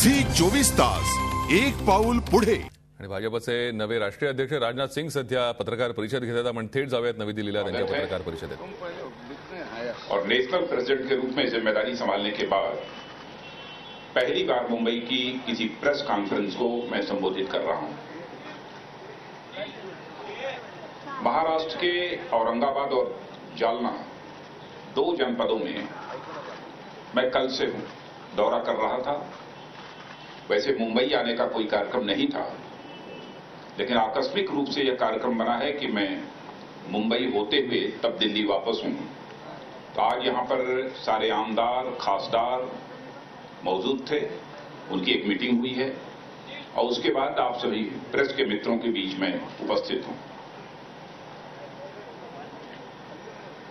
Zee 24 तास एक पाऊल पुढे. आणि भाजपचे नवे राष्ट्रीय अध्यक्ष राजनाथ सिंग सध्या पत्रकार परिषद घेत आहेत. आपण थेट जाऊयात नवी दिल्लीला त्यांच्या पत्रकार परिषदेत. और नेशनल प्रेसिडेंट के रूप में जिम्मेदारी संभालने के बाद पहली बार मुंबई की किसी प्रेस कॉन्फ्रेंस को मैं संबोधित कर रहा हूं. महाराष्ट्र के औरंगाबाद और जालना दो जनपदों में मैं कल से दौरा कर रहा था. वैसे मुंबई आने का कोई कार्यक्रम नहीं था, लेकिन आकस्मिक रूप से यह कार्यक्रम बना है कि मैं मुंबई होते हुए तब दिल्ली वापस हूं. तो आज यहां पर सारे आमदार खासदार मौजूद थे, उनकी एक मीटिंग हुई है और उसके बाद आप सभी प्रेस के मित्रों के बीच में उपस्थित हूं.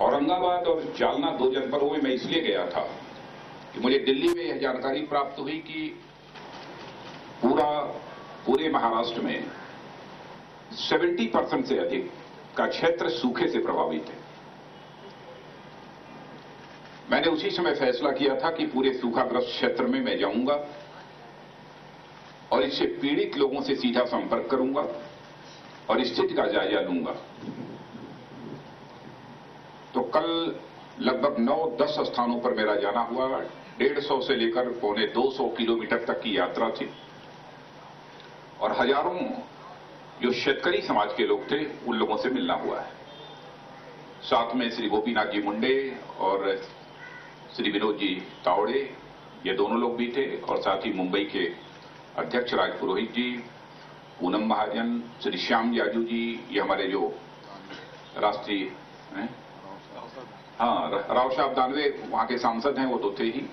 औरंगाबाद और जालना दो जनपदों में मैं इसलिए गया था कि मुझे दिल्ली में यह जानकारी प्राप्त हुई कि पूरे महाराष्ट्र में 70% से अधिक का क्षेत्र सूखे से प्रभावित है. मैंने उसी समय फैसला किया था कि पूरे सूखाग्रस्त क्षेत्र में मैं जाऊंगा और इससे पीड़ित लोगों से सीधा संपर्क करूंगा और स्थिति का जायजा लूंगा. तो कल लगभग 9-10 स्थानों पर मेरा जाना हुआ. 150 से लेकर 250 किलोमीटर तक की यात्रा थी और हजारों जो शेतकरी समाज के लोग थे उन लोगों से मिलना हुआ है. साथ में श्री गोपीनाथ जी मुंडे और श्री विनोद जी तावड़े, ये दोनों लोग भी थे और साथ ही मुंबई के अध्यक्ष राज पुरोहित जी, पूनम महाजन, श्री श्याम जाजू जी, ये हमारे जो राष्ट्रीय राव साहब दानवे वहां के सांसद हैं, वो तो थे ही.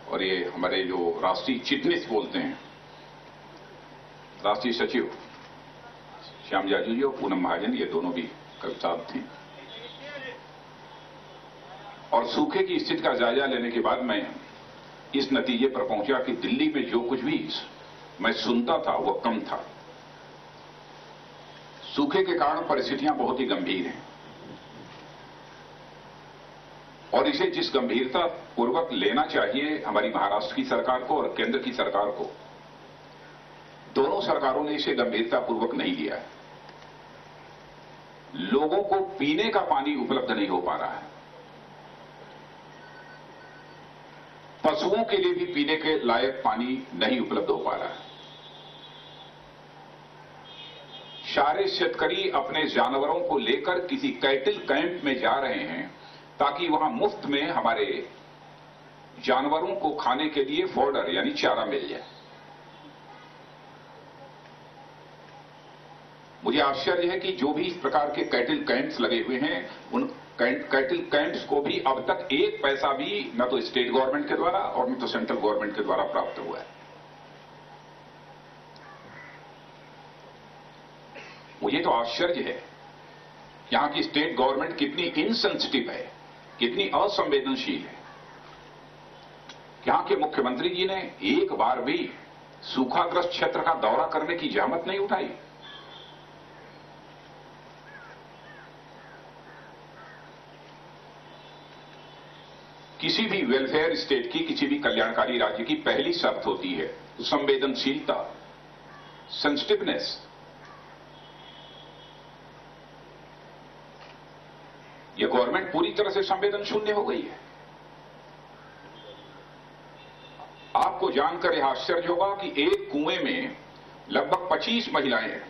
और ये हमारे जो राष्ट्रीय चिटनीस बोलते हैं, राष्ट्रीय सचिव श्याम जाजू जी और पूनम महाजन, ये दोनों भी कल साथ थे. और सूखे की स्थिति का जायजा लेने के बाद मैं इस नतीजे पर पहुंचा कि दिल्ली में जो कुछ भी मैं सुनता था वह कम था. सूखे के कारण परिस्थितियां बहुत ही गंभीर हैं और इसे जिस गंभीरता पूर्वक लेना चाहिए हमारी महाराष्ट्र की सरकार को और केंद्र की सरकार को, दोनों सरकारों ने इसे गंभीरता पूर्वक नहीं लिया है. लोगों को पीने का पानी उपलब्ध नहीं हो पा रहा है. पशुओं के लिए भी पीने के लायक पानी नहीं उपलब्ध हो पा रहा है. सारे शेतकरी अपने जानवरों को लेकर किसी कैटल कैंप में जा रहे हैं ताकि वहां मुफ्त में हमारे जानवरों को खाने के लिए फॉडर यानी चारा मिल जाए. मुझे आश्चर्य है कि जो भी इस प्रकार के कैटल कैंप्स लगे हुए हैं, उन कैटल कैंप्स को भी अब तक एक पैसा भी न तो स्टेट गवर्नमेंट के द्वारा और न तो सेंट्रल गवर्नमेंट के द्वारा प्राप्त हुआ है. मुझे तो आश्चर्य है यहां की स्टेट गवर्नमेंट कितनी इनसेंसिटिव है, कितनी असंवेदनशील है. यहां के मुख्यमंत्री जी ने एक बार भी सूखाग्रस्त क्षेत्र का दौरा करने की जहमत नहीं उठाई. किसी भी वेलफेयर स्टेट की, किसी भी कल्याणकारी राज्य की पहली शर्त होती है संवेदनशीलता, सेंसिटिवनेस. यह गवर्नमेंट पूरी तरह से संवेदन शून्य हो गई है. आपको जानकर यह आश्चर्य होगा कि एक कुएं में लगभग 25 महिलाएं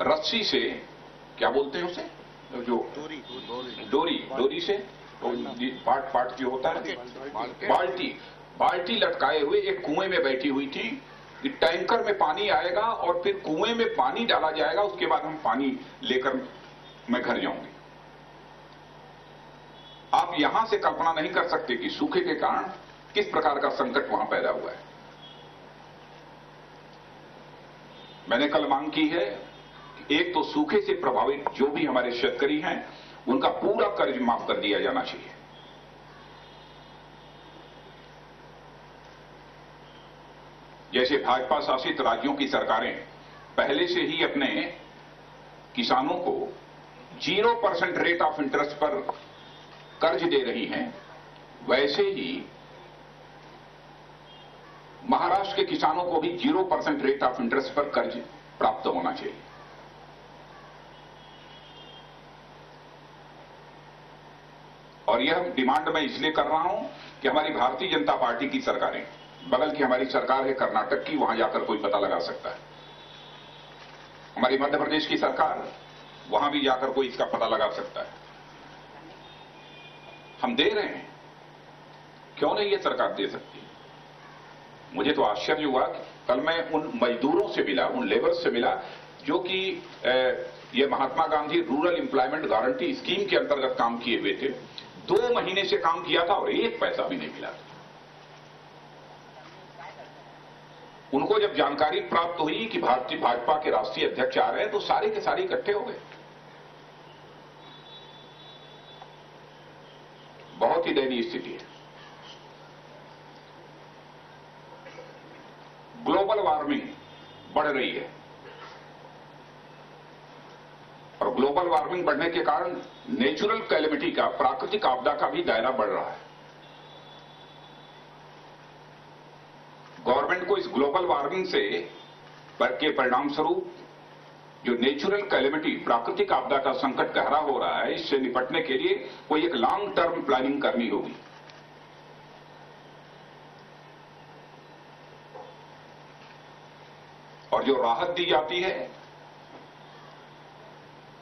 रस्सी से, क्या बोलते हैं उसे, जो डोरी से पाट जो होता है, बाल्टी लटकाए हुए एक कुएं में बैठी हुई थी कि टैंकर में पानी आएगा और फिर कुएं में पानी डाला जाएगा, उसके बाद हम पानी लेकर मैं घर जाऊंगी. आप यहां से कल्पना नहीं कर सकते कि सूखे के कारण किस प्रकार का संकट वहां पैदा हुआ है. मैंने कल मांग की है कि एक तो सूखे से प्रभावित जो भी हमारे शेतकरी हैं उनका पूरा कर्ज माफ कर दिया जाना चाहिए. जैसे भाजपा शासित राज्यों की सरकारें पहले से ही अपने किसानों को 0% रेट ऑफ इंटरेस्ट पर कर्ज दे रही हैं, वैसे ही महाराष्ट्र के किसानों को भी 0% रेट ऑफ इंटरेस्ट पर कर्ज प्राप्त होना चाहिए। और यह डिमांड मैं इसलिए कर रहा हूं कि हमारी भारतीय जनता पार्टी की सरकारें, बगल की हमारी सरकार है कर्नाटक की, वहां जाकर कोई पता लगा सकता है। हमारी मध्य प्रदेश की सरकार, वहां भी जाकर कोई इसका पता लगा सकता है। हम दे रहे हैं, क्यों नहीं ये सरकार दे सकती? मुझे तो आश्चर्य हुआ कि कल मैं उन मजदूरों से मिला, उन लेबर्स से मिला जो कि ये Mahatma Gandhi rural employment guarantee scheme के अंतर्गत काम किए हुए थे। 2 महीने से काम किया था और 1 पैसा भी नहीं मिला। उनको जब जानकारी प्राप्त हुई कि भारतीय भाजपा के राष्ट्रीय अध्यक्ष आ रहे हैं तो सारे के सारे इकट्ठे हो गए। बहुत ही दयनीय स्थिति है। ग्लोबल वार्मिंग बढ़ रही है और ग्लोबल वार्मिंग बढ़ने के कारण नेचुरल कैलेमिटी का, प्राकृतिक आपदा का भी दायरा बढ़ रहा है। गवर्नमेंट को इस ग्लोबल वार्मिंग से के परिणाम स्वरूप जो नेचुरल कैलेमिटी, प्राकृतिक आपदा का संकट गहरा हो रहा है, इससे निपटने के लिए कोई एक लॉन्ग टर्म प्लानिंग करनी होगी। और जो राहत दी जाती है,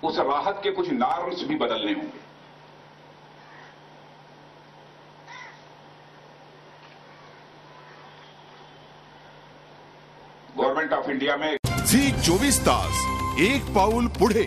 उस राहत के कुछ नॉर्म्स भी बदलने होंगे। गवर्नमेंट ऑफ इंडिया में झी 24 तास, एक पाऊल पुढे।